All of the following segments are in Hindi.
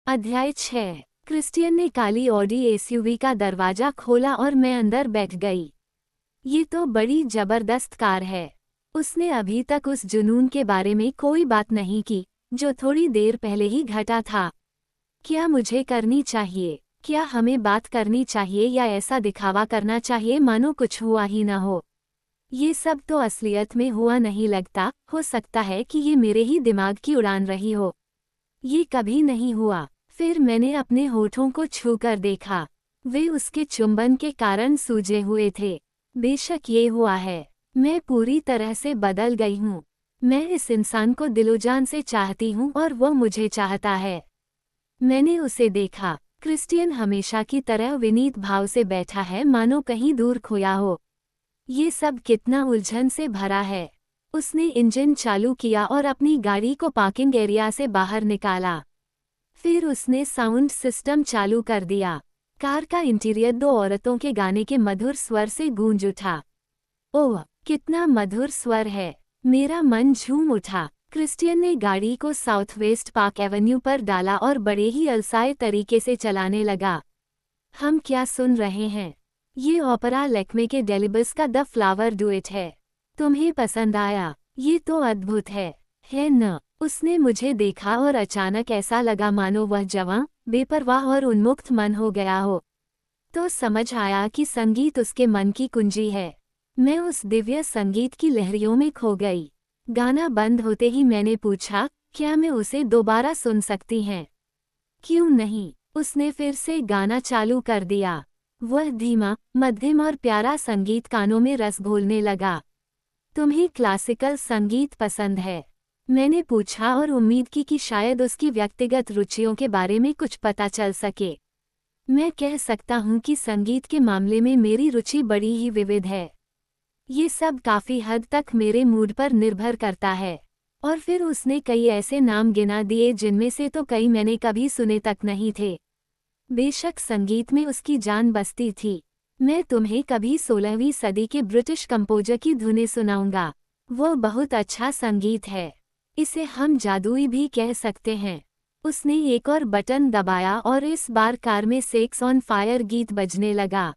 अध्याय 6। क्रिस्टियन ने काली ऑडी एसयूवी का दरवाजा खोला और मैं अंदर बैठ गई। ये तो बड़ी जबरदस्त कार है। उसने अभी तक उस जुनून के बारे में कोई बात नहीं की जो थोड़ी देर पहले ही घटा था। क्या मुझे करनी चाहिए? क्या हमें बात करनी चाहिए या ऐसा दिखावा करना चाहिए मानो कुछ हुआ ही न हो? ये सब तो असलियत में हुआ नहीं लगता। हो सकता है कि ये मेरे ही दिमाग की उड़ान रही हो। ये कभी नहीं हुआ। फिर मैंने अपने होठों को छूकर देखा। वे उसके चुंबन के कारण सूजे हुए थे। बेशक ये हुआ है। मैं पूरी तरह से बदल गई हूँ। मैं इस इंसान को दिलोजान से चाहती हूँ और वो मुझे चाहता है। मैंने उसे देखा। क्रिस्टियन हमेशा की तरह विनीत भाव से बैठा है मानो कहीं दूर खोया हो। ये सब कितना उलझन से भरा है। उसने इंजन चालू किया और अपनी गाड़ी को पार्किंग एरिया से बाहर निकाला। फिर उसने साउंड सिस्टम चालू कर दिया। कार का इंटीरियर दो औरतों के गाने के मधुर स्वर से गूंज उठा। ओह, कितना मधुर स्वर है। मेरा मन झूम उठा। क्रिस्टियन ने गाड़ी को साउथ वेस्ट पार्क एवेन्यू पर डाला और बड़े ही अलसाए तरीके से चलाने लगा। हम क्या सुन रहे हैं? ये ओपेरा लेक्मे के डेलिबस का द फ्लावर डुएट है। तुम्हें पसंद आया? ये तो अद्भुत है न? उसने मुझे देखा और अचानक ऐसा लगा मानो वह जवां, बेपरवाह और उन्मुक्त मन हो गया हो। तो समझ आया कि संगीत उसके मन की कुंजी है। मैं उस दिव्य संगीत की लहरियों में खो गई। गाना बंद होते ही मैंने पूछा, क्या मैं उसे दोबारा सुन सकती हैं? क्यों नहीं? उसने फिर से गाना चालू कर दिया। वह धीमा, मध्यम और प्यारा संगीत कानों में रस घोलने लगा। तुम्हें क्लासिकल संगीत पसंद है? मैंने पूछा और उम्मीद की कि शायद उसकी व्यक्तिगत रुचियों के बारे में कुछ पता चल सके। मैं कह सकता हूँ कि संगीत के मामले में मेरी रुचि बड़ी ही विविध है। ये सब काफ़ी हद तक मेरे मूड पर निर्भर करता है। और फिर उसने कई ऐसे नाम गिना दिए जिनमें से तो कई मैंने कभी सुने तक नहीं थे। बेशक संगीत में उसकी जान बसती थी। मैं तुम्हें कभी 16वीं सदी के ब्रिटिश कंपोजर की धुनें सुनाऊंगा। वो बहुत अच्छा संगीत है। इसे हम जादुई भी कह सकते हैं। उसने एक और बटन दबाया और इस बार कार में सेक्स ऑन फायर गीत बजने लगा।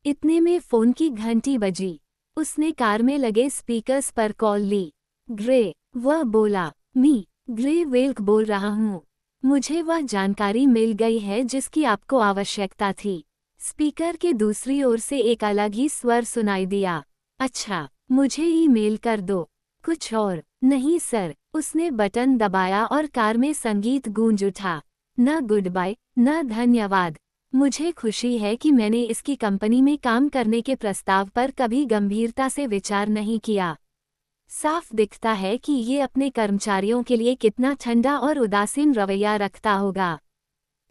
इतने में फ़ोन की घंटी बजी। उसने कार में लगे स्पीकर्स पर कॉल ली। ग्रे, वह बोला। ग्रे वेल्क बोल रहा हूँ। मुझे वह जानकारी मिल गई है जिसकी आपको आवश्यकता थी। स्पीकर के दूसरी ओर से एक अलग ही स्वर सुनाई दिया। अच्छा, मुझे ईमेल कर दो। कुछ और? नहीं सर। उसने बटन दबाया और कार में संगीत गूंज उठा। न गुड बाय, न धन्यवाद। मुझे खुशी है कि मैंने इसकी कंपनी में काम करने के प्रस्ताव पर कभी गंभीरता से विचार नहीं किया। साफ दिखता है कि ये अपने कर्मचारियों के लिए कितना ठंडा और उदासीन रवैया रखता होगा।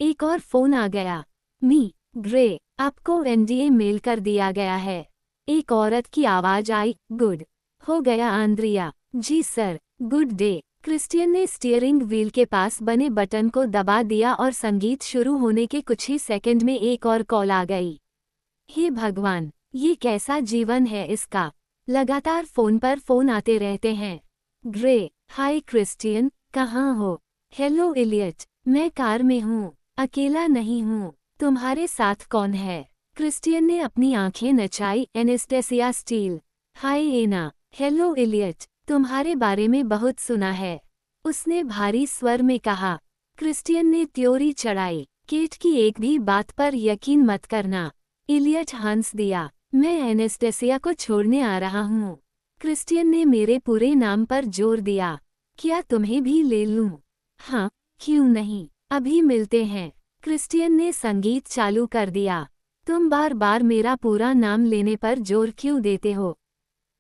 एक और फोन आ गया। ग्रे, आपको एनडीए मेल कर दिया गया है। एक औरत की आवाज आई। गुड हो गया आंद्रिया। जी सर, गुड डे। क्रिस्टियन ने स्टीयरिंग व्हील के पास बने बटन को दबा दिया और संगीत शुरू होने के कुछ ही सेकंड में एक और कॉल आ गई। हे भगवान, ये कैसा जीवन है इसका। लगातार फोन पर फोन आते रहते हैं। ग्रे, हाय क्रिस्टियन, कहाँ हो? हेलो इलियट, मैं कार में हूँ, अकेला नहीं हूँ। तुम्हारे साथ कौन है? क्रिस्टियन ने अपनी आंखें नचाई। Annastacia steel. हाय एना। हेलो इलियट, तुम्हारे बारे में बहुत सुना है, उसने भारी स्वर में कहा। क्रिस्टियन ने त्योरी चढ़ाई। केट की एक भी बात पर यकीन मत करना। इलियट हंस दिया। मैं एनेस्टेसिया को छोड़ने आ रहा हूँ। क्रिस्टियन ने मेरे पूरे नाम पर जोर दिया। क्या तुम्हें भी ले लूँ? हाँ, क्यों नहीं, अभी मिलते हैं। क्रिस्टियन ने संगीत चालू कर दिया। तुम बार बार मेरा पूरा नाम लेने पर जोर क्यों देते हो?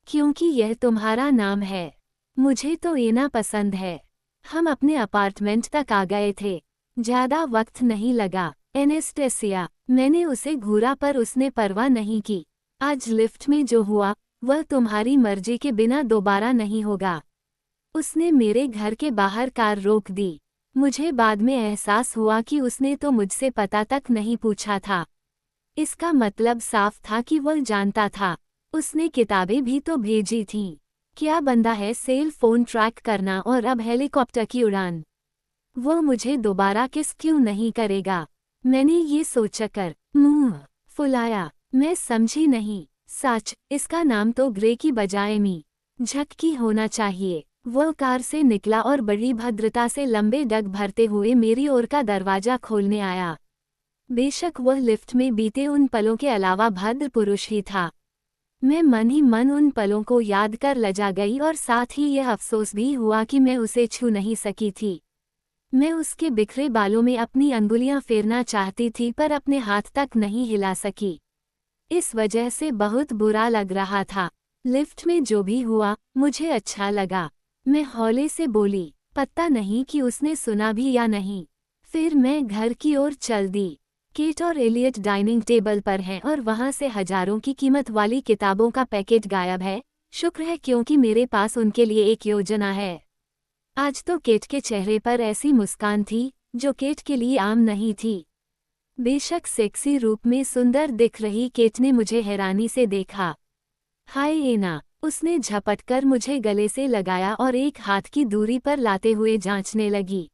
क्योंकि यह तुम्हारा नाम है। मुझे तो एना पसंद है। हम अपने अपार्टमेंट तक आ गए थे। ज्यादा वक्त नहीं लगा। एनेस्टेसिया, मैंने उसे घूरा पर उसने परवाह नहीं की। आज लिफ्ट में जो हुआ वह तुम्हारी मर्जी के बिना दोबारा नहीं होगा। उसने मेरे घर के बाहर कार रोक दी। मुझे बाद में एहसास हुआ कि उसने तो मुझसे पता तक नहीं पूछा था। इसका मतलब साफ था कि वह जानता था। उसने किताबें भी तो भेजी थीं। क्या बंदा है सेल फोन ट्रैक करना और अब हेलीकॉप्टर की उड़ान। वो मुझे दोबारा किस क्यों नहीं करेगा। मैंने ये सोचकर मुंह फुलाया। मैं समझी नहीं। सच, इसका नाम तो ग्रे की बजाय मी झक्की होना चाहिए। वो कार से निकला और बड़ी भद्रता से लंबे डग भरते हुए मेरी ओर का दरवाजा खोलने आया। बेशक वह लिफ्ट में बीते उन पलों के अलावा भद्र पुरुष ही था। मैं मन ही मन उन पलों को याद कर लजा गई और साथ ही यह अफसोस भी हुआ कि मैं उसे छू नहीं सकी थी। मैं उसके बिखरे बालों में अपनी अंगुलियां फेरना चाहती थी पर अपने हाथ तक नहीं हिला सकी। इस वजह से बहुत बुरा लग रहा था। लिफ्ट में जो भी हुआ मुझे अच्छा लगा। मैं हौले से बोली, पता नहीं कि उसने सुना भी या नहीं। फिर मैं घर की ओर चल दी। केट और एलियट डाइनिंग टेबल पर हैं और वहां से हजारों की कीमत वाली किताबों का पैकेट गायब है। शुक्र है क्योंकि मेरे पास उनके लिए एक योजना है। आज तो केट के चेहरे पर ऐसी मुस्कान थी जो केट के लिए आम नहीं थी। बेशक सेक्सी रूप में सुंदर दिख रही केट ने मुझे हैरानी से देखा। हाय एना, उसने झपटकर मुझे गले से लगाया और एक हाथ की दूरी पर लाते हुए जांचने लगी।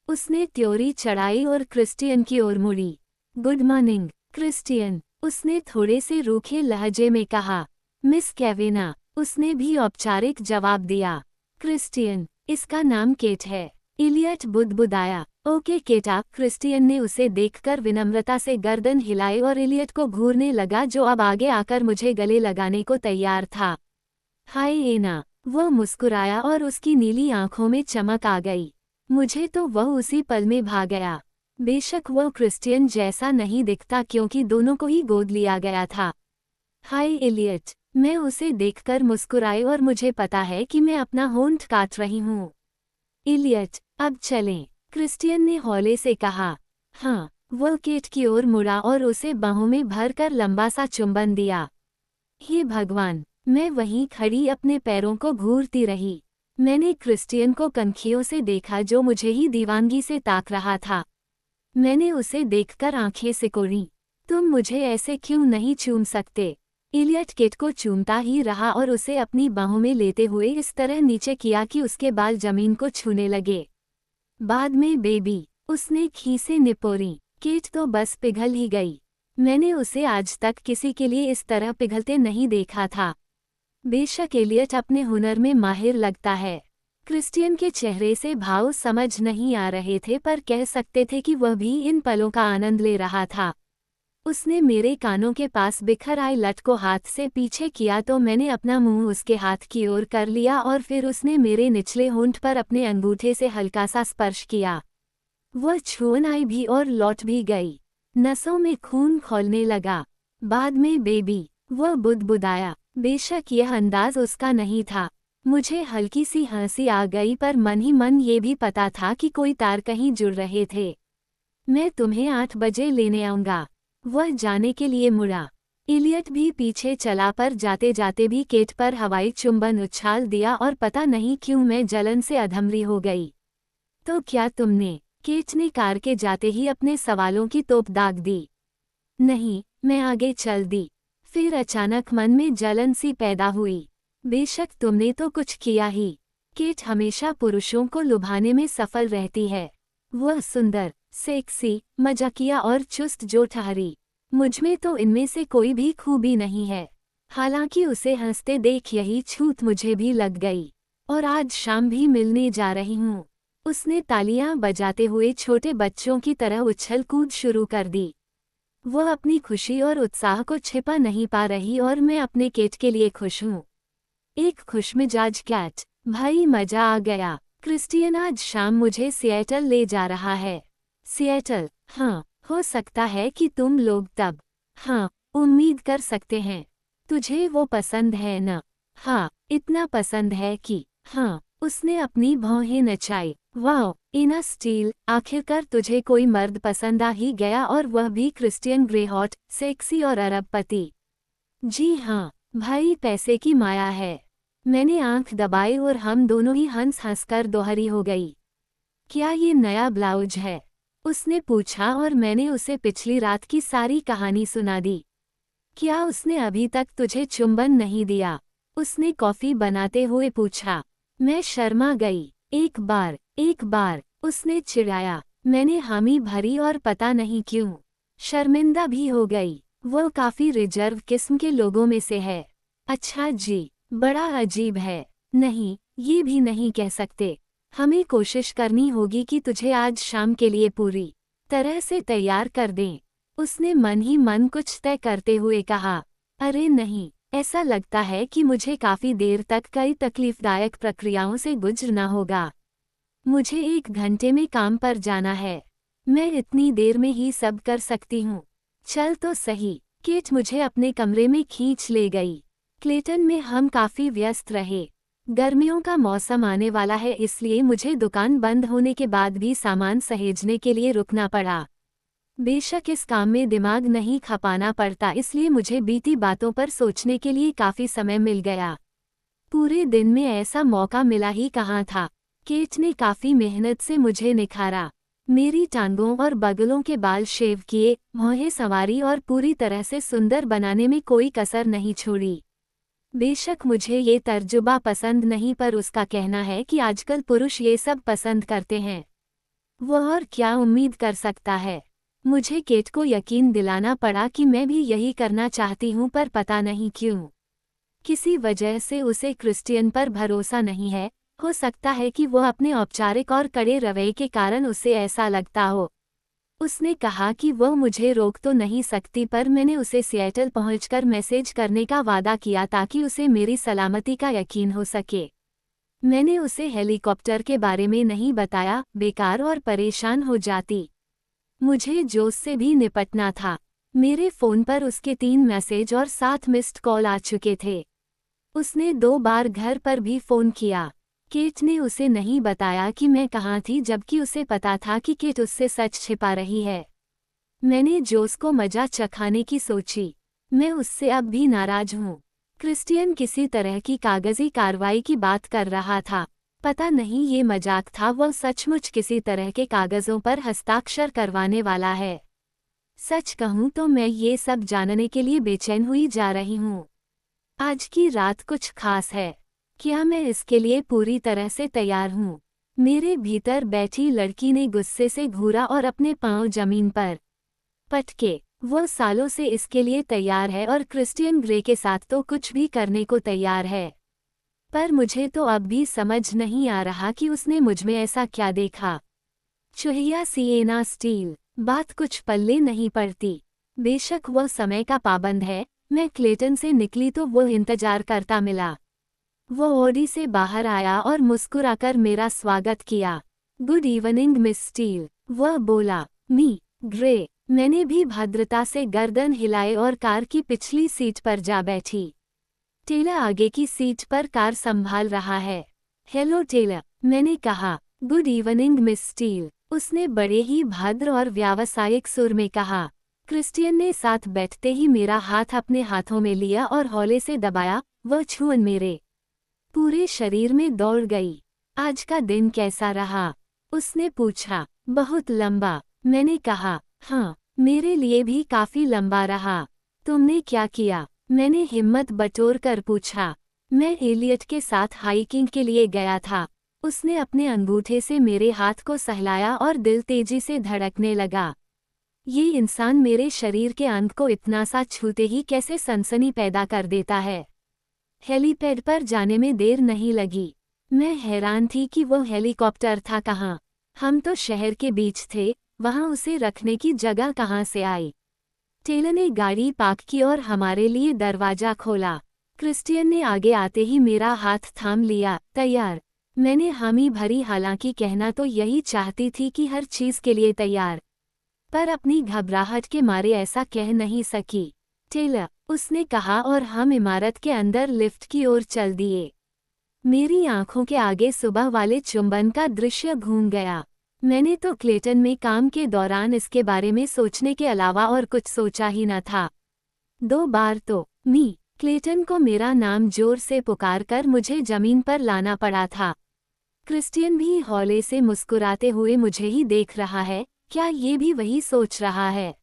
उसने त्योरी चढ़ाई और क्रिस्टियन की ओर मुड़ी। गुड मॉर्निंग क्रिस्टियन, उसने थोड़े से रूखे लहजे में कहा। मिस केविना, उसने भी औपचारिक जवाब दिया। क्रिस्टियन, इसका नाम केट है। इलियट बुदबुदाया। ओके केटा। क्रिस्टियन ने उसे देखकर विनम्रता से गर्दन हिलाई और इलियट को घूरने लगा जो अब आगे आकर मुझे गले लगाने को तैयार था। हाय एना, वो मुस्कुराया और उसकी नीली आंखों में चमक आ गई। मुझे तो वह उसी पल में भा गया। बेशक वह क्रिस्टियन जैसा नहीं दिखता क्योंकि दोनों को ही गोद लिया गया था। हाय इलियट, मैं उसे देखकर मुस्कुराई और मुझे पता है कि मैं अपना होंठ काट रही हूँ। इलियट, अब चलें, क्रिस्टियन ने हौले से कहा। हाँ, वह केट की ओर मुड़ा और उसे बाहों में भरकर लंबा सा चुंबन दिया। हे भगवान, मैं वहीं खड़ी अपने पैरों को घूरती रही। मैंने क्रिस्टियन को कनखियों से देखा जो मुझे ही दीवानगी से ताक रहा था। मैंने उसे देखकर आंखें सिकोड़ी। तुम मुझे ऐसे क्यों नहीं चूम सकते? इलियट केट को चूमता ही रहा और उसे अपनी बाहों में लेते हुए इस तरह नीचे किया कि उसके बाल जमीन को छूने लगे। बाद में बेबी, उसने खीसें निपोरी। केट तो बस पिघल ही गई। मैंने उसे आज तक किसी के लिए इस तरह पिघलते नहीं देखा था। बेशक एलियट अपने हुनर में माहिर लगता है। क्रिस्टियन के चेहरे से भाव समझ नहीं आ रहे थे पर कह सकते थे कि वह भी इन पलों का आनंद ले रहा था। उसने मेरे कानों के पास बिखर आई लट को हाथ से पीछे किया तो मैंने अपना मुंह उसके हाथ की ओर कर लिया और फिर उसने मेरे निचले होंठ पर अपने अंगूठे से हल्का सा स्पर्श किया। वह छून आई भी और लौट भी गई। नसों में खून खौलने लगा। बाद में बेबी, वह बुदबुदाया। बेशक यह अंदाज उसका नहीं था। मुझे हल्की सी हंसी आ गई पर मन ही मन ये भी पता था कि कोई तार कहीं जुड़ रहे थे। मैं तुम्हें 8 बजे लेने आऊंगा। वह जाने के लिए मुड़ा। इलियट भी पीछे चला पर जाते जाते भी केट पर हवाई चुंबन उछाल दिया और पता नहीं क्यों मैं जलन से अधमरी हो गई। तो क्या तुमने? केट ने कार के जाते ही अपने सवालों की तोप दाग दी। नहीं, मैं आगे चल दी। फिर अचानक मन में जलन सी पैदा हुई। बेशक तुमने तो कुछ किया ही। केट हमेशा पुरुषों को लुभाने में सफल रहती है। वह सुंदर, सेक्सी, मजाकिया और चुस्त जो ठहरी। मुझमें तो इनमें से कोई भी खूबी नहीं है। हालांकि उसे हंसते देख यही छूत मुझे भी लग गई। और आज शाम भी मिलने जा रही हूँ। उसने तालियां बजाते हुए छोटे बच्चों की तरह उछल कूद शुरू कर दी। वह अपनी खुशी और उत्साह को छिपा नहीं पा रही और मैं अपने केट के लिए खुश हूँ। एक खुशमिजाज कैट। भाई मजा आ गया। क्रिस्टियन आज शाम मुझे सिएटल ले जा रहा है। सिएटल? हाँ, हो सकता है कि तुम लोग तब। हाँ, उम्मीद कर सकते हैं। तुझे वो पसंद है न? हाँ, इतना पसंद है कि। हाँ, उसने अपनी भौहें नचाई। वाह, इना स्टील, आखिरकार तुझे कोई मर्द पसंद आ ही गया और वह भी क्रिस्टियन ग्रेहॉट, सेक्सी और अरबपति। जी हाँ, भाई पैसे की माया है। मैंने आंख दबाई और हम दोनों ही हंस हंसकर दोहरी हो गई। क्या ये नया ब्लाउज है? उसने पूछा और मैंने उसे पिछली रात की सारी कहानी सुना दी। क्या उसने अभी तक तुझे चुंबन नहीं दिया? उसने कॉफी बनाते हुए पूछा। मैं शर्मा गई। एक बार, उसने चिढ़ाया। मैंने हामी भरी और पता नहीं क्यों शर्मिंदा भी हो गई। वो काफी रिजर्व किस्म के लोगों में से है। अच्छा जी, बड़ा अजीब है। नहीं, ये भी नहीं कह सकते। हमें कोशिश करनी होगी कि तुझे आज शाम के लिए पूरी तरह से तैयार कर दें। उसने मन ही मन कुछ तय करते हुए कहा। अरे नहीं, ऐसा लगता है कि मुझे काफी देर तक कई तकलीफदायक प्रक्रियाओं से गुजरना होगा। मुझे 1 घंटे में काम पर जाना है। मैं इतनी देर में ही सब कर सकती हूँ। चल तो सही। केट मुझे अपने कमरे में खींच ले गई। क्लेटन में हम काफी व्यस्त रहे। गर्मियों का मौसम आने वाला है, इसलिए मुझे दुकान बंद होने के बाद भी सामान सहेजने के लिए रुकना पड़ा। बेशक इस काम में दिमाग नहीं खपाना पड़ता, इसलिए मुझे बीती बातों पर सोचने के लिए काफी समय मिल गया। पूरे दिन में ऐसा मौका मिला ही कहाँ था। केट ने काफी मेहनत से मुझे निखारा। मेरी टांगों और बगलों के बाल शेव किए, मोहे संवारी और पूरी तरह से सुंदर बनाने में कोई कसर नहीं छोड़ी। बेशक मुझे ये तर्जुबा पसंद नहीं, पर उसका कहना है कि आजकल पुरुष ये सब पसंद करते हैं। वो और क्या उम्मीद कर सकता है। मुझे केट को यकीन दिलाना पड़ा कि मैं भी यही करना चाहती हूँ, पर पता नहीं क्यों किसी वजह से उसे क्रिस्टियन पर भरोसा नहीं है। हो सकता है कि वो अपने औपचारिक और कड़े रवैये के कारण उसे ऐसा लगता हो। उसने कहा कि वो मुझे रोक तो नहीं सकती, पर मैंने उसे सिएटल पहुंचकर मैसेज करने का वादा किया ताकि उसे मेरी सलामती का यकीन हो सके। मैंने उसे हेलीकॉप्टर के बारे में नहीं बताया, बेकार और परेशान हो जाती। मुझे जोश से भी निपटना था। मेरे फ़ोन पर उसके 3 मैसेज और 7 मिस्ड कॉल आ चुके थे। उसने 2 बार घर पर भी फ़ोन किया। केट ने उसे नहीं बताया कि मैं कहाँ थी, जबकि उसे पता था कि केट उससे सच छिपा रही है। मैंने जोश को मजा चखाने की सोची। मैं उससे अब भी नाराज हूँ। क्रिस्टियन किसी तरह की कागजी कार्रवाई की बात कर रहा था। पता नहीं ये मजाक था, वह सचमुच किसी तरह के कागजों पर हस्ताक्षर करवाने वाला है। सच कहूँ तो मैं ये सब जानने के लिए बेचैन हुई जा रही हूँ। आज की रात कुछ खास है। क्या मैं इसके लिए पूरी तरह से तैयार हूँ? मेरे भीतर बैठी लड़की ने गुस्से से घूरा और अपने पांव जमीन पर पटके। वो सालों से इसके लिए तैयार है और क्रिस्टियन ग्रे के साथ तो कुछ भी करने को तैयार है। पर मुझे तो अब भी समझ नहीं आ रहा कि उसने मुझमें ऐसा क्या देखा। चुहिया सिएना स्टील, बात कुछ पल्ले नहीं पड़ती। बेशक वह समय का पाबंद है। मैं क्लेटन से निकली तो वो इंतजार करता मिला। वो ऑडी से बाहर आया और मुस्कुराकर मेरा स्वागत किया। गुड इवनिंग मिस स्टील, वह बोला। मी ग्रे, मैंने भी भद्रता से गर्दन हिलाए और कार की पिछली सीट पर जा बैठी। टेलर आगे की सीट पर कार संभाल रहा है। हेलो टेलर, मैंने कहा। गुड इवनिंग मिस स्टील, उसने बड़े ही भद्र और व्यावसायिक सुर में कहा। क्रिस्टियन ने साथ बैठते ही मेरा हाथ अपने हाथों में लिया और हौले से दबाया। वह छून मेरे पूरे शरीर में दौड़ गई। आज का दिन कैसा रहा? उसने पूछा। बहुत लंबा, मैंने कहा। हाँ, मेरे लिए भी काफी लंबा रहा। तुमने क्या किया? मैंने हिम्मत बटोर कर पूछा। मैं एलियट के साथ हाइकिंग के लिए गया था। उसने अपने अंगूठे से मेरे हाथ को सहलाया और दिल तेजी से धड़कने लगा। ये इंसान मेरे शरीर के अंग को इतना सा छूते ही कैसे सनसनी पैदा कर देता है। हेलीपैड पर जाने में देर नहीं लगी। मैं हैरान थी कि वो हेलीकॉप्टर था कहाँ। हम तो शहर के बीच थे, वहाँ उसे रखने की जगह कहाँ से आई? टेलर ने गाड़ी पार्क की और हमारे लिए दरवाजा खोला। क्रिस्टियन ने आगे आते ही मेरा हाथ थाम लिया। तैयार? मैंने हामी भरी, हालांकि कहना तो यही चाहती थी कि हर चीज़ के लिए तैयार, पर अपनी घबराहट के मारे ऐसा कह नहीं सकी। टेलर, उसने कहा और हम इमारत के अंदर लिफ्ट की ओर चल दिए। मेरी आंखों के आगे सुबह वाले चुंबन का दृश्य घूम गया। मैंने तो क्लेटन में काम के दौरान इसके बारे में सोचने के अलावा और कुछ सोचा ही न था। 2 बार तो मी क्लेटन को मेरा नाम जोर से पुकारकर मुझे जमीन पर लाना पड़ा था। क्रिस्टियन भी हौले से मुस्कुराते हुए मुझे ही देख रहा है। क्या ये भी वही सोच रहा है?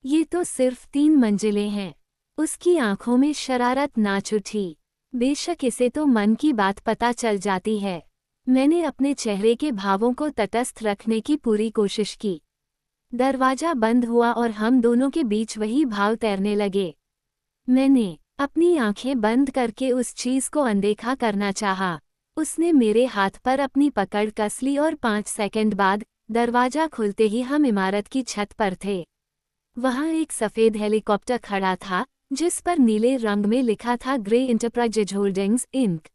ये तो सिर्फ 3 मंजिलें हैं। उसकी आंखों में शरारत नाच उठी। बेशक इसे तो मन की बात पता चल जाती है। मैंने अपने चेहरे के भावों को तटस्थ रखने की पूरी कोशिश की। दरवाजा बंद हुआ और हम दोनों के बीच वही भाव तैरने लगे। मैंने अपनी आंखें बंद करके उस चीज को अनदेखा करना चाहा। उसने मेरे हाथ पर अपनी पकड़ कस ली और 5 सेकंड बाद दरवाजा खुलते ही हम इमारत की छत पर थे। वहां एक सफेद हेलीकॉप्टर खड़ा था जिस पर नीले रंग में लिखा था ग्रे इंटरप्राइजेज होल्डिंग्स इंक।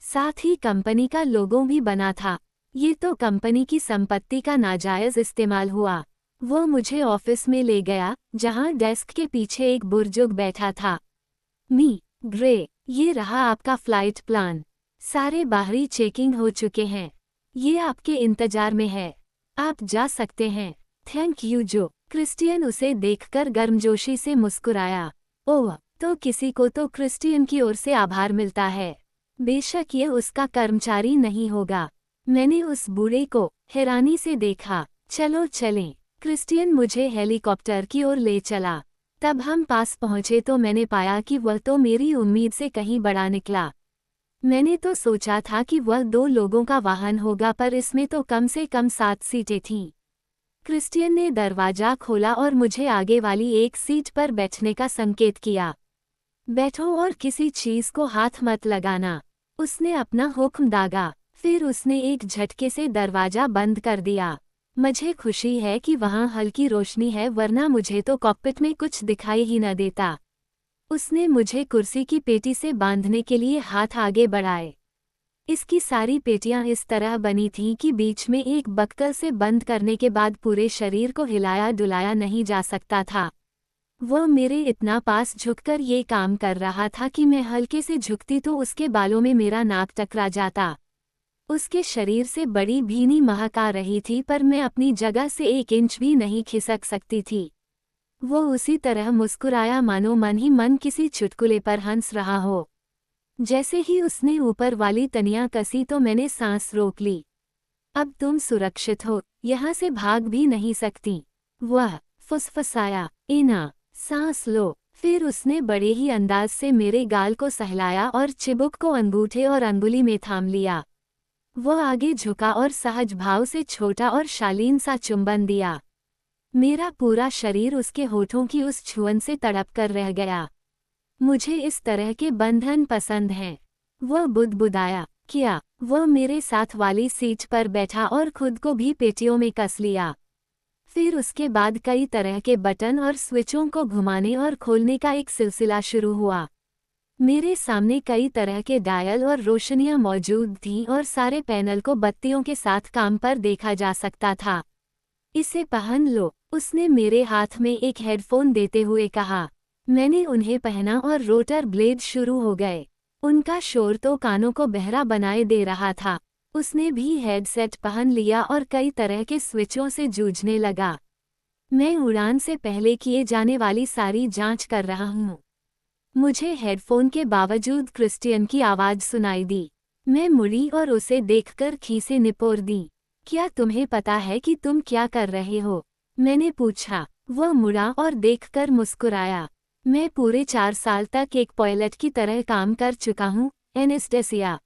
साथ ही कंपनी का लोगो भी बना था। ये तो कंपनी की संपत्ति का नाजायज इस्तेमाल हुआ। वो मुझे ऑफिस में ले गया जहां डेस्क के पीछे एक बुजुर्ग बैठा था। ग्रे, ये रहा आपका फ्लाइट प्लान। सारे बाहरी चेकिंग हो चुके हैं। ये आपके इंतजार में है। आप जा सकते हैं। थैंक यू जो। क्रिस्टियन उसे देखकर गर्मजोशी से मुस्कुराया। ओह, तो किसी को तो क्रिस्टियन की ओर से आभार मिलता है। बेशक ये उसका कर्मचारी नहीं होगा। मैंने उस बूढ़े को हैरानी से देखा। चलो चलें। क्रिस्टियन मुझे हेलीकॉप्टर की ओर ले चला। तब हम पास पहुंचे तो मैंने पाया कि वह तो मेरी उम्मीद से कहीं बड़ा निकला। मैंने तो सोचा था कि वह 2 लोगों का वाहन होगा पर इसमें तो कम से कम 7 सीटें थीं। क्रिस्टियन ने दरवाजा खोला और मुझे आगे वाली एक सीट पर बैठने का संकेत किया। बैठो और किसी चीज को हाथ मत लगाना। उसने अपना हुक्म दागा। फिर उसने एक झटके से दरवाजा बंद कर दिया। मुझे खुशी है कि वहां हल्की रोशनी है वरना मुझे तो कॉकपिट में कुछ दिखाई ही न देता। उसने मुझे कुर्सी की पेटी से बांधने के लिए हाथ आगे बढ़ाए। इसकी सारी पेटियां इस तरह बनी थीं कि बीच में एक बक्कल से बंद करने के बाद पूरे शरीर को हिलाया डुलाया नहीं जा सकता था। वह मेरे इतना पास झुककर ये काम कर रहा था कि मैं हल्के से झुकती तो उसके बालों में मेरा नाक टकरा जाता। उसके शरीर से बड़ी भीनी महक आ रही थी पर मैं अपनी जगह से 1 इंच भी नहीं खिसक सकती थी। वो उसी तरह मुस्कुराया मानो मन ही मन किसी चुटकुले पर हंस रहा हो। जैसे ही उसने ऊपर वाली तनियां कसी तो मैंने सांस रोक ली। अब तुम सुरक्षित हो, यहाँ से भाग भी नहीं सकती। वह फुसफुसाया। इना, सांस लो। फिर उसने बड़े ही अंदाज से मेरे गाल को सहलाया और चिबुक को अंगूठे और अंगुली में थाम लिया। वह आगे झुका और सहज भाव से छोटा और शालीन सा चुंबन दिया। मेरा पूरा शरीर उसके होठों की उस छुअन से तड़प कर रह गया। मुझे इस तरह के बंधन पसंद हैं। वह बुदबुदाया। क्या? वह मेरे साथ वाली सीट पर बैठा और खुद को भी पेटियों में कस लिया। फिर उसके बाद कई तरह के बटन और स्विचों को घुमाने और खोलने का एक सिलसिला शुरू हुआ। मेरे सामने कई तरह के डायल और रोशनियां मौजूद थीं और सारे पैनल को बत्तियों के साथ काम पर देखा जा सकता था। इसे पहन लो, उसने मेरे हाथ में एक हेडफोन देते हुए कहा। मैंने उन्हें पहना और रोटर ब्लेड शुरू हो गए। उनका शोर तो कानों को बहरा बनाए दे रहा था। उसने भी हेडसेट पहन लिया और कई तरह के स्विचों से जूझने लगा। मैं उड़ान से पहले किए जाने वाली सारी जांच कर रहा हूँ। मुझे हेडफोन के बावजूद क्रिस्टियन की आवाज़ सुनाई दी। मैं मुड़ी और उसे देखकर खीसे निपोर दी। क्या तुम्हें पता है कि तुम क्या कर रहे हो? मैंने पूछा। वह मुड़ा और देखकर मुस्कुराया। मैं पूरे 4 साल तक एक पायलट की तरह काम कर चुका हूँ, एनेस्टेसिया।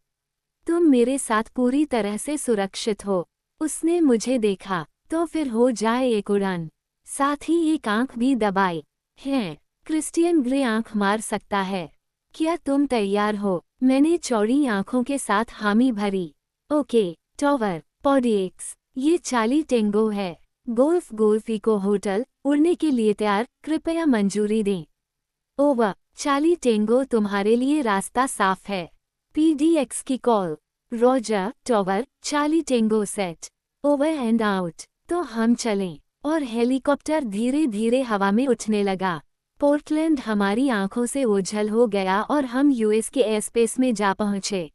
तुम मेरे साथ पूरी तरह से सुरक्षित हो। उसने मुझे देखा। तो फिर हो जाए एक उड़ान। साथ ही एक आंख भी दबाई। है, क्रिस्टियन ग्रे आंख मार सकता है। क्या तुम तैयार हो? मैंने चौड़ी आंखों के साथ हामी भरी। ओके, टॉवर, पॉडीएक्स, ये चार्ली टेंगो है। गोल्फ इको होटल, उड़ने के लिए तैयार, कृपया मंजूरी दें। ओवर, चार्ली टेंगो तुम्हारे लिए रास्ता साफ है। पीडीएक्स की call. Roger, tower, Charlie Tengo set. Over and out. तो हम चलें। और हेलीकॉप्टर धीरे धीरे हवा में उठने लगा। पोर्टलैंड हमारी आंखों से ओझल हो गया और हम यूएस के एयरस्पेस में जा पहुंचे।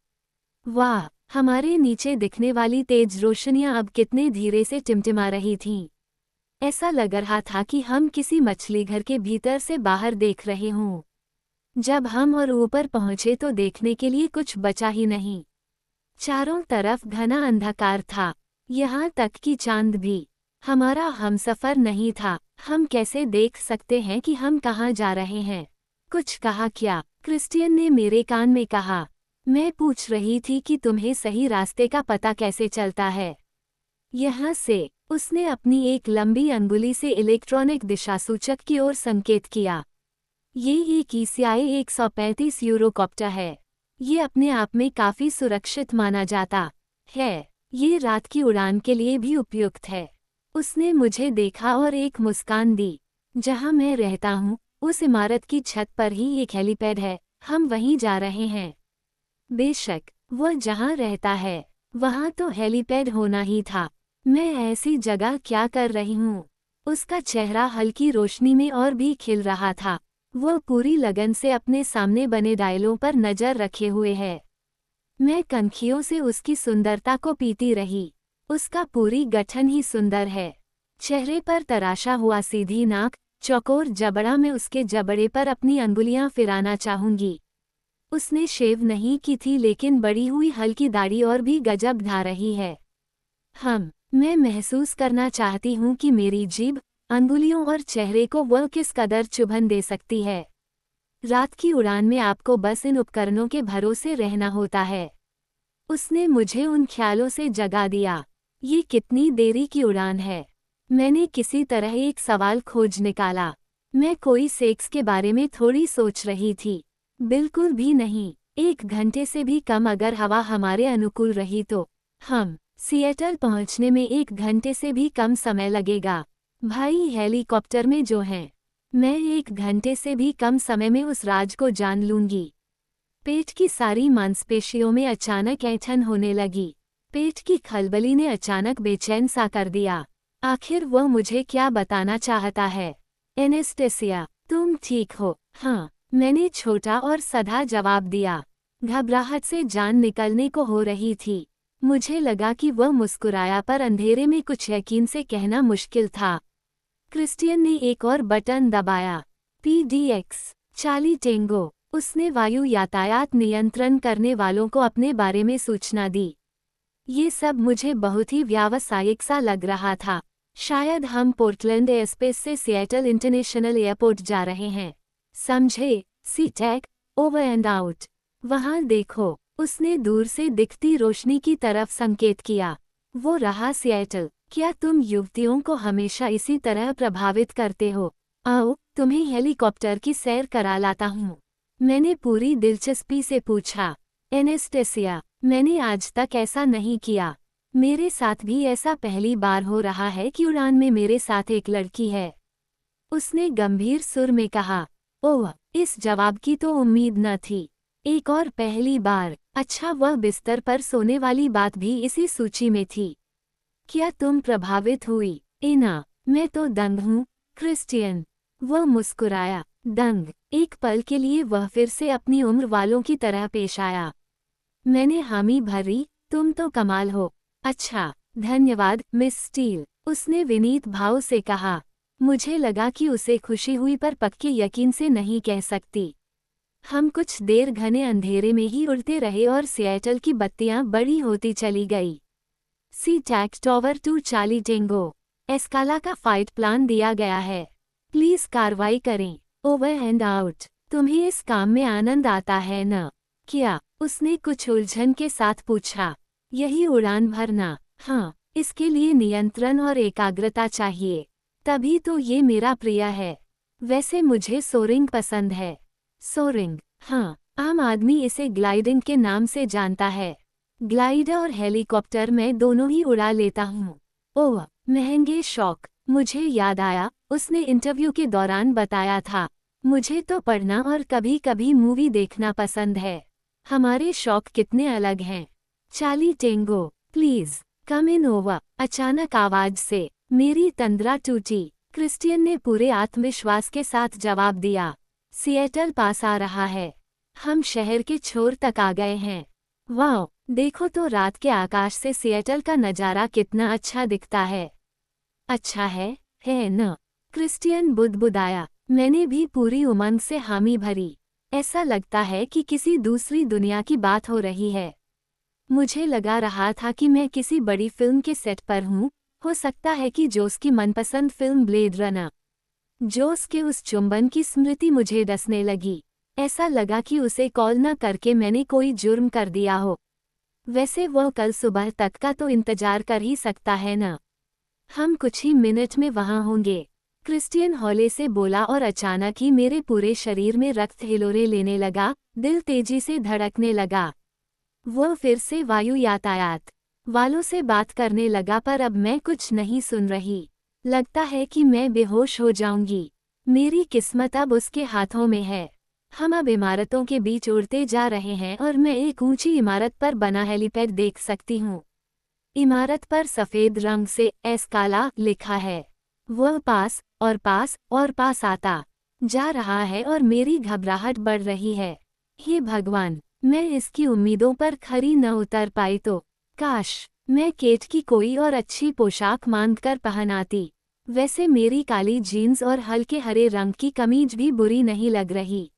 वाह, हमारे नीचे दिखने वाली तेज रोशनियां अब कितने धीरे से टिमटिमा रही थीं। ऐसा लग रहा था कि हम किसी मछली घर के भीतर से बाहर देख रहे हों। जब हम और ऊपर पहुंचे तो देखने के लिए कुछ बचा ही नहीं। चारों तरफ घना अंधकार था, यहाँ तक कि चांद भी हमारा हमसफर नहीं था। हम कैसे देख सकते हैं कि हम कहाँ जा रहे हैं? कुछ कहा क्या? क्रिस्टियन ने मेरे कान में कहा। मैं पूछ रही थी कि तुम्हें सही रास्ते का पता कैसे चलता है। यहाँ से, उसने अपनी एक लंबी अंगुली से इलेक्ट्रॉनिक दिशासूचक की ओर संकेत किया। ये एक ECI 135 यूरोकॉप्टर है। ये अपने आप में काफी सुरक्षित माना जाता है। ये रात की उड़ान के लिए भी उपयुक्त है। उसने मुझे देखा और एक मुस्कान दी। जहाँ मैं रहता हूँ, उस इमारत की छत पर ही एक हेलीपैड है, हम वहीं जा रहे हैं। बेशक, वह जहाँ रहता है, वहाँ तो हेलीपैड होना ही था। मैं ऐसी जगह क्या कर रही हूँ? उसका चेहरा हल्की रोशनी में और भी खिल रहा था। वह पूरी लगन से अपने सामने बने डायलों पर नजर रखे हुए है। मैं कनखियों से उसकी सुंदरता को पीती रही। उसका पूरी गठन ही सुंदर है। चेहरे पर तराशा हुआ सीधी नाक, चौकोर जबड़ा। मैं उसके जबड़े पर अपनी अंगुलियां फिराना चाहूंगी। उसने शेव नहीं की थी, लेकिन बढ़ी हुई हल्की दाढ़ी और भी गजब ढा रही है। मैं महसूस करना चाहती हूँ कि मेरी जीभ, अंगुलियों और चेहरे को वह किस कदर चुभन दे सकती है। रात की उड़ान में आपको बस इन उपकरणों के भरोसे रहना होता है। उसने मुझे उन ख्यालों से जगा दिया। ये कितनी देरी की उड़ान है? मैंने किसी तरह एक सवाल खोज निकाला। मैं कोई सेक्स के बारे में थोड़ी सोच रही थी। बिल्कुल भी नहीं। 1 घंटे से भी कम अगर हवा हमारे अनुकूल रही तो। हम सिएटल पहुंचने में 1 घंटे से भी कम समय लगेगा। भाई हेलीकॉप्टर में जो हैं। मैं 1 घंटे से भी कम समय में उस राज को जान लूंगी। पेट की सारी मांसपेशियों में अचानक ऐंठन होने लगी। पेट की खलबली ने अचानक बेचैन सा कर दिया। आखिर वह मुझे क्या बताना चाहता है? एनेस्टेसिया, तुम ठीक हो? हाँ, मैंने छोटा और सधा जवाब दिया। घबराहट से जान निकलने को हो रही थी। मुझे लगा कि वह मुस्कुराया, पर अंधेरे में कुछ यकीन से कहना मुश्किल था। क्रिस्टियन ने एक और बटन दबाया। PDX Charlie Tengo. उसने वायु यातायात नियंत्रण करने वालों को अपने बारे में सूचना दी। ये सब मुझे बहुत ही व्यावसायिक सा लग रहा था। शायद हम पोर्टलैंड एयरस्पेस से सिएटल इंटरनेशनल एयरपोर्ट जा रहे हैं। समझे? SeaTac, over and out. वहाँ देखो, उसने दूर से दिखती रोशनी की तरफ संकेत किया। वो रहा सिएटल। क्या तुम युवतियों को हमेशा इसी तरह प्रभावित करते हो? आओ, तुम्हें हेलीकॉप्टर की सैर करा लाता हूँ। मैंने पूरी दिलचस्पी से पूछा। एनेस्टेसिया, मैंने आज तक ऐसा नहीं किया। मेरे साथ भी ऐसा पहली बार हो रहा है कि उड़ान में मेरे साथ एक लड़की है। उसने गंभीर सुर में कहा। ओह, इस जवाब की तो उम्मीद न थी। एक और पहली बार। अच्छा, वह बिस्तर पर सोने वाली बात भी इसी सूची में थी। क्या तुम प्रभावित हुई? इना, मैं तो दंग हूँ, क्रिस्टियन। वह मुस्कुराया। दंग? एक पल के लिए वह फिर से अपनी उम्र वालों की तरह पेश आया। मैंने हामी भरी। तुम तो कमाल हो। अच्छा, धन्यवाद मिस स्टील, उसने विनीत भाव से कहा। मुझे लगा कि उसे खुशी हुई, पर पक्के यकीन से नहीं कह सकती। हम कुछ देर घने अंधेरे में ही उड़ते रहे और सिएटल की बत्तियां बड़ी होती चली गई। SeaTac tower 2 Charlie Tango. Escala का फाइट प्लान दिया गया है। प्लीज कार्रवाई करें। Over and out. तुम्हें इस काम में आनंद आता है न? क्या? उसने कुछ उलझन के साथ पूछा। यही उड़ान भरना? हाँ, इसके लिए नियंत्रण और एकाग्रता चाहिए। तभी तो ये मेरा प्रिय है। वैसे मुझे सोरिंग पसंद है। सोरिंग? हाँ, आम आदमी इसे ग्लाइडिंग के नाम से जानता है। ग्लाइडर और हेलीकॉप्टर मैं दोनों ही उड़ा लेता हूँ। ओह, महंगे शौक। मुझे याद आया, उसने इंटरव्यू के दौरान बताया था। मुझे तो पढ़ना और कभी कभी मूवी देखना पसंद है। हमारे शौक कितने अलग हैं। Charlie Tengo, please come in over. अचानक आवाज से मेरी तंद्रा टूटी। क्रिस्टियन ने पूरे आत्मविश्वास के साथ जवाब दिया। सिएटल पास आ रहा है। हम शहर के छोर तक आ गए हैं। वाह, देखो तो रात के आकाश से सिएटल का नज़ारा कितना अच्छा दिखता है। अच्छा है न? क्रिस्टियन बुदबुदाया। मैंने भी पूरी उमंग से हामी भरी। ऐसा लगता है कि किसी दूसरी दुनिया की बात हो रही है। मुझे लगा रहा था कि मैं किसी बड़ी फिल्म के सेट पर हूँ। हो सकता है कि जोस की मनपसंद फिल्म ब्लेड रनर। जोस के उस चुंबन की स्मृति मुझे डसने लगी। ऐसा लगा कि उसे कॉल न करके मैंने कोई जुर्म कर दिया हो। वैसे वह कल सुबह तक का तो इंतजार कर ही सकता है न। हम कुछ ही मिनट में वहां होंगे, क्रिस्टियन हौले से बोला और अचानक ही मेरे पूरे शरीर में रक्त हिलोरे लेने लगा, दिल तेजी से धड़कने लगा। वह फिर से वायु यातायात वालों से बात करने लगा, पर अब मैं कुछ नहीं सुन रही। लगता है कि मैं बेहोश हो जाऊंगी। मेरी किस्मत अब उसके हाथों में है। हम अब इमारतों के बीच उड़ते जा रहे हैं और मैं एक ऊंची इमारत पर बना हेलीपैड देख सकती हूँ। इमारत पर सफेद रंग से एस्काला लिखा है। वह पास और पास और पास आता जा रहा है और मेरी घबराहट बढ़ रही है। हे भगवान, मैं इसकी उम्मीदों पर खरी न उतर पाई तो काश मैं केट की कोई और अच्छी पोशाक मांगकर पहन आती। वैसे मेरी काली जीन्स और हल्के हरे रंग की कमीज भी बुरी नहीं लग रही।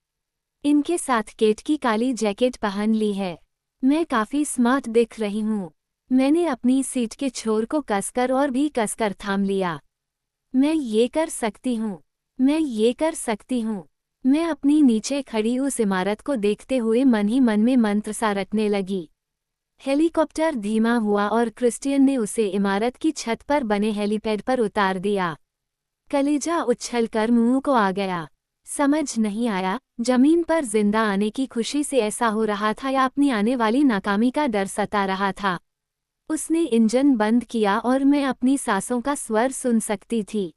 इनके साथ केट की काली जैकेट पहन ली है। मैं काफी स्मार्ट दिख रही हूँ। मैंने अपनी सीट के छोर को कसकर और भी कसकर थाम लिया। मैं ये कर सकती हूँ, मैं ये कर सकती हूँ। मैं अपनी नीचे खड़ी उस इमारत को देखते हुए मन ही मन में मंत्र सा रटने लगी। हेलीकॉप्टर धीमा हुआ और क्रिस्टियन ने उसे इमारत की छत पर बने हेलीपैड पर उतार दिया। कलेजा उछलकर मुंह को आ गया। समझ नहीं आया, जमीन पर जिंदा आने की खुशी से ऐसा हो रहा था या अपनी आने वाली नाकामी का डर सता रहा था। उसने इंजन बंद किया और मैं अपनी सांसों का स्वर सुन सकती थी।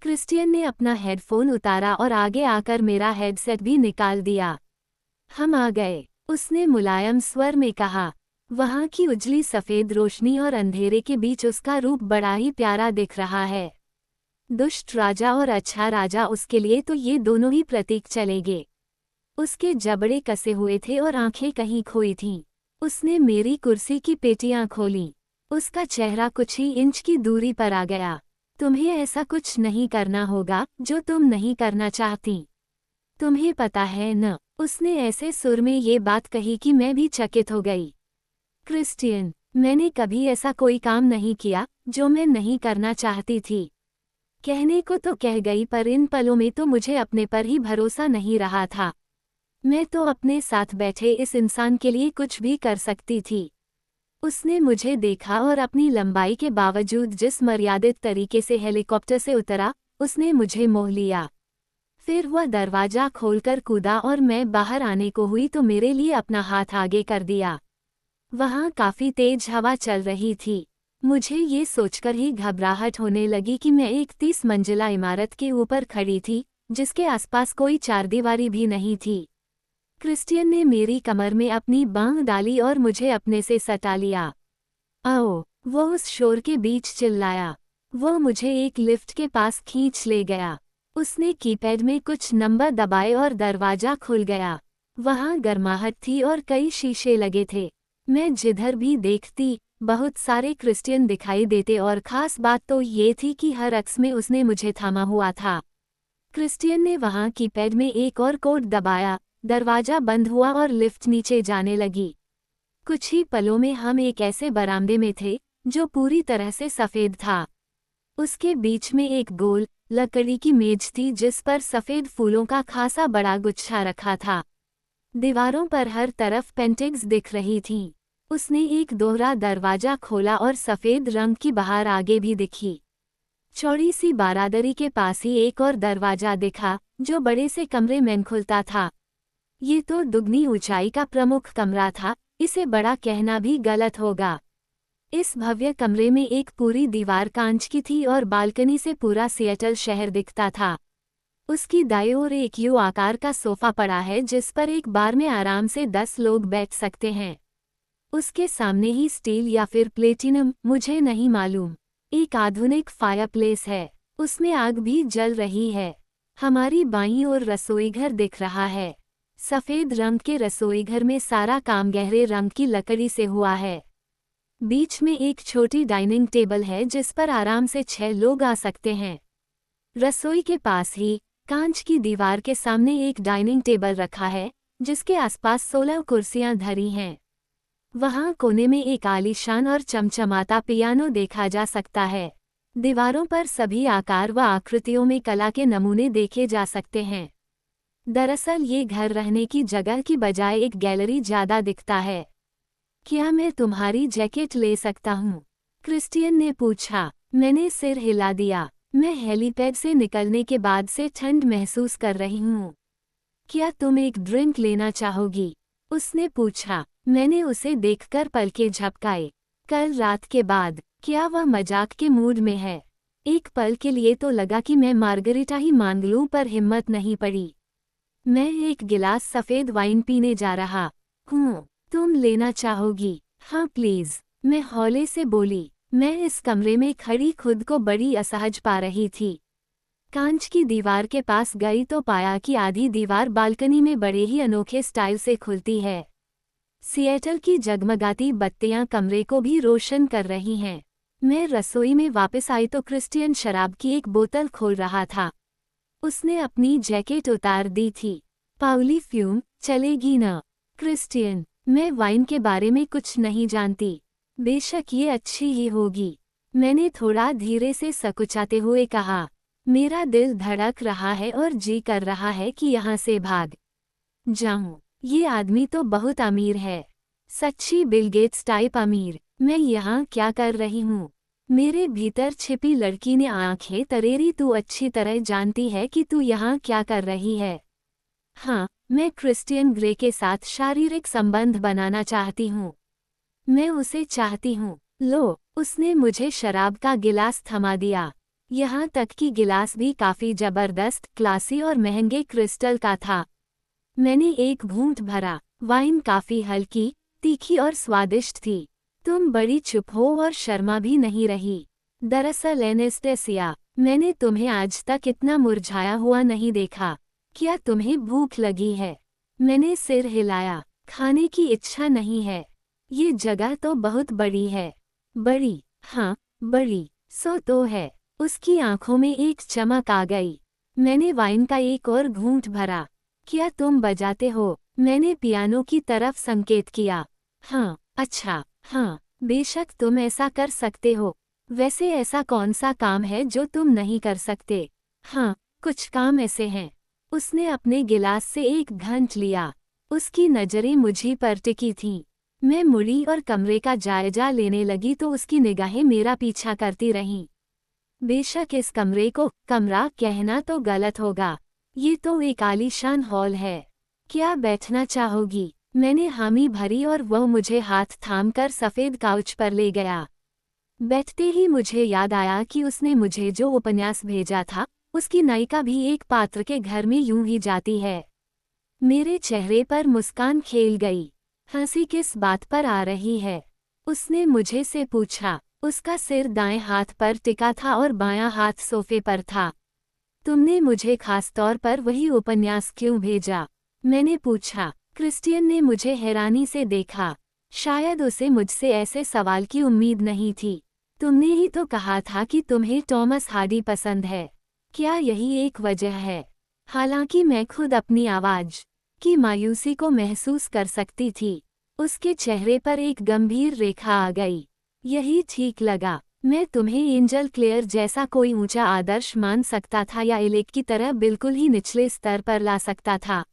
क्रिस्टियन ने अपना हेडफोन उतारा और आगे आकर मेरा हेडसेट भी निकाल दिया। हम आ गए, उसने मुलायम स्वर में कहा। वहां की उजली सफेद रोशनी और अंधेरे के बीच उसका रूप बड़ा ही प्यारा दिख रहा है। दुष्ट राजा और अच्छा राजा, उसके लिए तो ये दोनों ही प्रतीक चलेंगे। उसके जबड़े कसे हुए थे और आंखें कहीं खोई थीं। उसने मेरी कुर्सी की पेटियां खोलीं। उसका चेहरा कुछ ही इंच की दूरी पर आ गया। तुम्हें ऐसा कुछ नहीं करना होगा जो तुम नहीं करना चाहती। तुम्हें पता है न, उसने ऐसे सुर में ये बात कही कि मैं भी चकित हो गई। क्रिस्टियन, मैंने कभी ऐसा कोई काम नहीं किया जो मैं नहीं करना चाहती थी। कहने को तो कह गई, पर इन पलों में तो मुझे अपने पर ही भरोसा नहीं रहा था। मैं तो अपने साथ बैठे इस इंसान के लिए कुछ भी कर सकती थी। उसने मुझे देखा और अपनी लंबाई के बावजूद जिस मर्यादित तरीके से हेलीकॉप्टर से उतरा, उसने मुझे मोह लिया। फिर वह दरवाजा खोलकर कूदा और मैं बाहर आने को हुई तो मेरे लिए अपना हाथ आगे कर दिया। वहाँ काफी तेज हवा चल रही थी। मुझे ये सोचकर ही घबराहट होने लगी कि मैं एक 30 मंजिला इमारत के ऊपर खड़ी थी, जिसके आसपास कोई चारदीवारी भी नहीं थी। क्रिस्टियन ने मेरी कमर में अपनी बांह डाली और मुझे अपने से सटा लिया। आओ, वो उस शोर के बीच चिल्लाया। वो मुझे एक लिफ्ट के पास खींच ले गया। उसने कीपैड में कुछ नंबर दबाए और दरवाजा खुल गया। वहाँ गर्माहट थी और कई शीशे लगे थे। मैं जिधर भी देखती, बहुत सारे क्रिस्टियन दिखाई देते और खास बात तो ये थी कि हर अक्स में उसने मुझे थामा हुआ था। क्रिस्टियन ने वहाँ कीपैड में एक और कोड दबाया, दरवाजा बंद हुआ और लिफ्ट नीचे जाने लगी। कुछ ही पलों में हम एक ऐसे बरामदे में थे जो पूरी तरह से सफेद था। उसके बीच में एक गोल लकड़ी की मेज थी जिस पर सफेद फूलों का खासा बड़ा गुच्छा रखा था। दीवारों पर हर तरफ पेंटिंग्स दिख रही थीं। उसने एक दोहरा दरवाजा खोला और सफेद रंग की बाहर आगे भी दिखी। चौड़ी सी बारादरी के पास ही एक और दरवाजा दिखा जो बड़े से कमरे में खुलता था। ये तो दुगनी ऊंचाई का प्रमुख कमरा था, इसे बड़ा कहना भी गलत होगा। इस भव्य कमरे में एक पूरी दीवार कांच की थी और बालकनी से पूरा सिएटल शहर दिखता था। उसकी दाईं ओर एक यू आकार का सोफा पड़ा है जिस पर एक बार में आराम से 10 लोग बैठ सकते हैं। उसके सामने ही स्टील या फिर प्लेटिनम, मुझे नहीं मालूम, एक आधुनिक फायरप्लेस है। उसमें आग भी जल रही है। हमारी बाईं ओर रसोईघर दिख रहा है। सफेद रंग के रसोईघर में सारा काम गहरे रंग की लकड़ी से हुआ है। बीच में एक छोटी डाइनिंग टेबल है जिस पर आराम से 6 लोग आ सकते हैं। रसोई के पास ही कांच की दीवार के सामने एक डाइनिंग टेबल रखा है जिसके आसपास 16 कुर्सियां धरी हैं। वहां कोने में एक आलीशान और चमचमाता पियानो देखा जा सकता है। दीवारों पर सभी आकार व आकृतियों में कला के नमूने देखे जा सकते हैं। दरअसल ये घर रहने की जगह की बजाय एक गैलरी ज्यादा दिखता है। क्या मैं तुम्हारी जैकेट ले सकता हूँ? क्रिस्टियन ने पूछा। मैंने सिर हिला दिया। मैं हेलीपैड से निकलने के बाद से ठंड महसूस कर रही हूँ। क्या तुम एक ड्रिंक लेना चाहोगी? उसने पूछा। मैंने उसे देखकर पलकें झपकाए। कल रात के बाद क्या वह मजाक के मूड में है? एक पल के लिए तो लगा कि मैं मार्गरिटा ही मांग लूं, पर हिम्मत नहीं पड़ी। मैं एक गिलास सफ़ेद वाइन पीने जा रहा हूँ। तुम लेना चाहोगी? हाँ प्लीज़, मैं हौले से बोली। मैं इस कमरे में खड़ी खुद को बड़ी असहज पा रही थी। कांच की दीवार के पास गई तो पाया कि आधी दीवार बालकनी में बड़े ही अनोखे स्टाइल से खुलती है। सिएटल की जगमगाती बत्तियां कमरे को भी रोशन कर रही हैं। मैं रसोई में वापस आई तो क्रिस्टियन शराब की एक बोतल खोल रहा था। उसने अपनी जैकेट उतार दी थी। पाउली फ्यूम, चलेगी न? क्रिस्टियन, मैं वाइन के बारे में कुछ नहीं जानती। बेशक ये अच्छी ही होगी, मैंने थोड़ा धीरे से सकुचाते हुए कहा। मेरा दिल धड़क रहा है और जी कर रहा है कि यहाँ से भाग जाऊं। ये आदमी तो बहुत अमीर है, सच्ची बिल गेट्स टाइप अमीर। मैं यहाँ क्या कर रही हूँ? मेरे भीतर छिपी लड़की ने आंखें तरेरी। तू अच्छी तरह जानती है कि तू यहाँ क्या कर रही है। हाँ, मैं क्रिस्टियन ग्रे के साथ शारीरिक संबंध बनाना चाहती हूँ। मैं उसे चाहती हूँ। लो, उसने मुझे शराब का गिलास थमा दिया। यहाँ तक कि गिलास भी काफी जबरदस्त, क्लासी और महंगे क्रिस्टल का था। मैंने एक घूंट भरा। वाइन काफी हल्की, तीखी और स्वादिष्ट थी। तुम बड़ी चुप हो और शर्मा भी नहीं रही। दरअसल एनेस्टेसिया, मैंने तुम्हें आज तक इतना मुरझाया हुआ नहीं देखा। क्या तुम्हें भूख लगी है? मैंने सिर हिलाया। खाने की इच्छा नहीं है। ये जगह तो बहुत बड़ी है। बड़ी? हाँ, बड़ी सो तो है। उसकी आंखों में एक चमक आ गई। मैंने वाइन का एक और घूंट भरा। क्या तुम बजाते हो? मैंने पियानो की तरफ संकेत किया। हाँ, अच्छा, हाँ, बेशक तुम ऐसा कर सकते हो। वैसे ऐसा कौन सा काम है जो तुम नहीं कर सकते? हाँ, कुछ काम ऐसे हैं। उसने अपने गिलास से एक घंट लिया। उसकी नज़रें मुझी पर टिकी थीं। मैं मुड़ी और कमरे का जायजा लेने लगी तो उसकी निगाहें मेरा पीछा करती रहीं। बेशक इस कमरे को कमरा कहना तो गलत होगा। ये तो एक आलीशान हॉल है। क्या बैठना चाहोगी? मैंने हामी भरी और वह मुझे हाथ थामकर सफ़ेद काउच पर ले गया। बैठते ही मुझे याद आया कि उसने मुझे जो उपन्यास भेजा था, उसकी नायिका भी एक पात्र के घर में यूं ही जाती है। मेरे चेहरे पर मुस्कान खेल गई। हंसी किस बात पर आ रही है? उसने मुझे से पूछा। उसका सिर दाएं हाथ पर टिका था और बायां हाथ सोफे पर था। तुमने मुझे खास तौर पर वही उपन्यास क्यों भेजा? मैंने पूछा। क्रिस्टियन ने मुझे हैरानी से देखा। शायद उसे मुझसे ऐसे सवाल की उम्मीद नहीं थी। तुमने ही तो कहा था कि तुम्हें टॉमस हार्डी पसंद है। क्या यही एक वजह है? हालांकि मैं खुद अपनी आवाज़ की मायूसी को महसूस कर सकती थी। उसके चेहरे पर एक गंभीर रेखा आ गई। यही ठीक लगा। मैं तुम्हें एंजल क्लेयर जैसा कोई ऊंचा आदर्श मान सकता था या एलेक की तरह बिल्कुल ही निचले स्तर पर ला सकता था।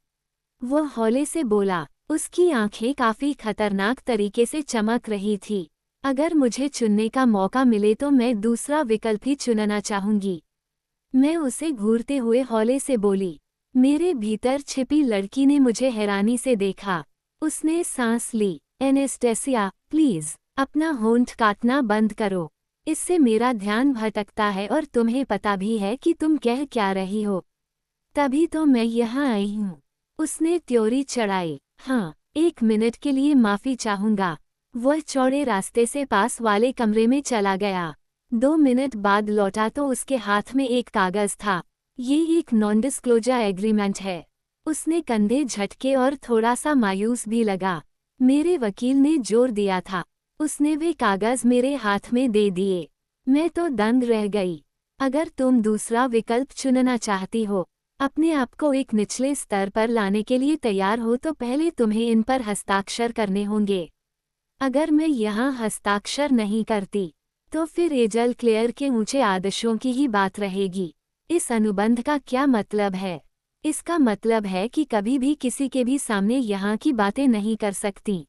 वो हौले से बोला। उसकी आंखें काफी खतरनाक तरीके से चमक रही थी। अगर मुझे चुनने का मौका मिले तो मैं दूसरा विकल्प ही चुनना चाहूंगी। मैं उसे घूरते हुए हौले से बोली। मेरे भीतर छिपी लड़की ने मुझे हैरानी से देखा। उसने सांस ली। एनेस्टेसिया, प्लीज अपना होंठ काटना बंद करो। इससे मेरा ध्यान भटकता है और तुम्हें पता भी है कि तुम कह क्या रही हो। तभी तो मैं यहाँ आई हूँ। उसने त्योरी चढ़ाई। हाँ, 1 मिनट के लिए माफ़ी चाहूँगा। वह चौड़े रास्ते से पास वाले कमरे में चला गया। 2 मिनट बाद लौटा तो उसके हाथ में एक कागज़ था। ये एक नॉन डिस्क्लोजर एग्रीमेंट है। उसने कंधे झटके और थोड़ा सा मायूस भी लगा। मेरे वकील ने जोर दिया था। उसने वे कागज़ मेरे हाथ में दे दिए। मैं तो दंग रह गई। अगर तुम दूसरा विकल्प चुनना चाहती हो, अपने आप को एक निचले स्तर पर लाने के लिए तैयार हो, तो पहले तुम्हें इन पर हस्ताक्षर करने होंगे। अगर मैं यहाँ हस्ताक्षर नहीं करती, तो फिर एंजल क्लेयर के ऊंचे आदर्शों की ही बात रहेगी। इस अनुबंध का क्या मतलब है? इसका मतलब है कि कभी भी किसी के भी सामने यहाँ की बातें नहीं कर सकती।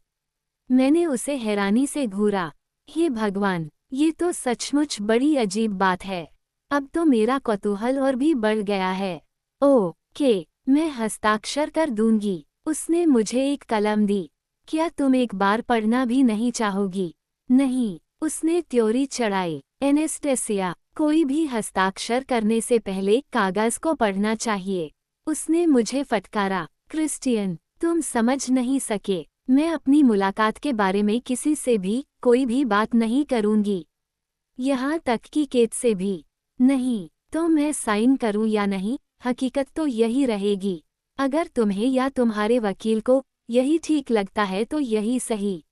मैंने उसे हैरानी से घूरा। हे भगवान, ये तो सचमुच बड़ी अजीब बात है। अब तो मेरा कौतूहल और भी बढ़ गया है। ओके, मैं हस्ताक्षर कर दूंगी। उसने मुझे एक कलम दी। क्या तुम एक बार पढ़ना भी नहीं चाहोगी? नहीं, उसने त्योरी चढ़ाई। एनेस्टेसिया, कोई भी हस्ताक्षर करने से पहले कागज को पढ़ना चाहिए। उसने मुझे फटकारा। क्रिस्टियन, तुम समझ नहीं सके। मैं अपनी मुलाकात के बारे में किसी से भी कोई भी बात नहीं करूंगी। यहाँ तक कि केट से भी नहीं। तो मैं साइन करूं या नहीं, हकीकत तो यही रहेगी। अगर तुम्हें या तुम्हारे वकील को यही ठीक लगता है तो यही सही।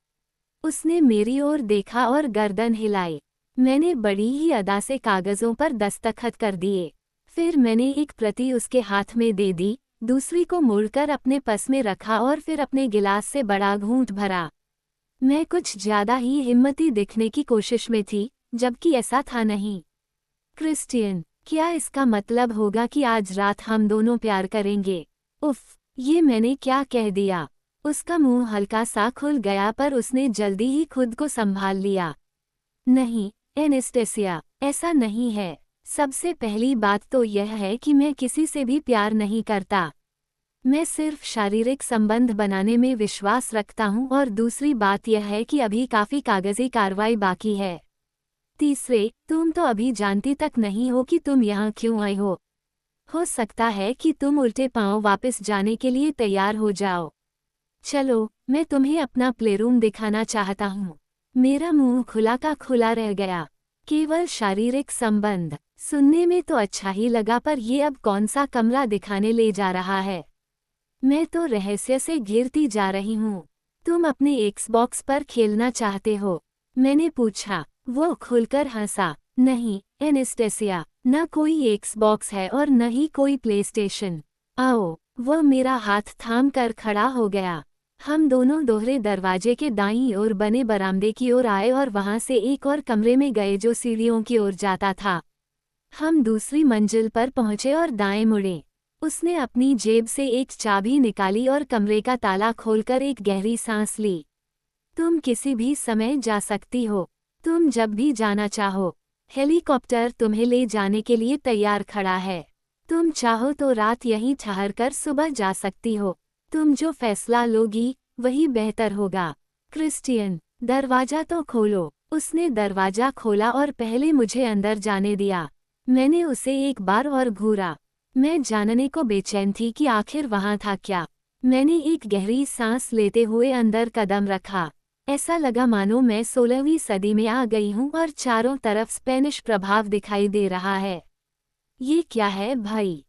उसने मेरी ओर देखा और गर्दन हिलाई। मैंने बड़ी ही अदा से कागजों पर दस्तखत कर दिए। फिर मैंने एक प्रति उसके हाथ में दे दी, दूसरी को मोड़कर अपने पस में रखा और फिर अपने गिलास से बड़ा घूंट भरा। मैं कुछ ज्यादा ही हिम्मती दिखने की कोशिश में थी, जबकि ऐसा था नहीं। क्रिस्टियन, क्या इसका मतलब होगा कि आज रात हम दोनों प्यार करेंगे? उफ, ये मैंने क्या कह दिया। उसका मुंह हल्का सा खुल गया पर उसने जल्दी ही खुद को संभाल लिया। नहीं एनेस्टेसिया, ऐसा नहीं है। सबसे पहली बात तो यह है कि मैं किसी से भी प्यार नहीं करता। मैं सिर्फ शारीरिक संबंध बनाने में विश्वास रखता हूँ और दूसरी बात यह है कि अभी काफ़ी कागजी कार्रवाई बाकी है। तीसरे, तुम तो अभी जानती तक नहीं हो कि तुम यहाँ क्यों आए हो। हो सकता है कि तुम उल्टे पांव वापस जाने के लिए तैयार हो जाओ। चलो, मैं तुम्हें अपना प्लेरूम दिखाना चाहता हूँ। मेरा मुंह खुला का खुला रह गया। केवल शारीरिक संबंध सुनने में तो अच्छा ही लगा, पर ये अब कौन सा कमरा दिखाने ले जा रहा है? मैं तो रहस्य से घिरती जा रही हूँ। तुम अपने एक्सबॉक्स पर खेलना चाहते हो? मैंने पूछा। वो खुलकर हंसा। नहीं एनेस्टेसिया, न कोई एक्सबॉक्स है और न ही कोई प्लेस्टेशन। आओ। वह मेरा हाथ थाम कर खड़ा हो गया। हम दोनों दोहरे दरवाजे के दाईं ओर बने बरामदे की ओर आए और वहां से एक और कमरे में गए जो सीढ़ियों की ओर जाता था। हम दूसरी मंजिल पर पहुंचे और दाएं मुड़े। उसने अपनी जेब से एक चाबी निकाली और कमरे का ताला खोलकर एक गहरी सांस ली। तुम किसी भी समय जा सकती हो। तुम जब भी जाना चाहो। हेलीकॉप्टर तुम्हें ले जाने के लिए तैयार खड़ा है। तुम चाहो तो रात यहीं ठहरकर सुबह जा सकती हो। तुम जो फैसला लोगी वही बेहतर होगा। क्रिस्टियन, दरवाजा तो खोलो। उसने दरवाजा खोला और पहले मुझे अंदर जाने दिया। मैंने उसे एक बार और घूरा। मैं जानने को बेचैन थी कि आखिर वहां था क्या। मैंने एक गहरी सांस लेते हुए अंदर कदम रखा। ऐसा लगा मानो मैं 16वीं सदी में आ गई हूँ और चारों तरफ स्पेनिश प्रभाव दिखाई दे रहा है। ये क्या है भाई?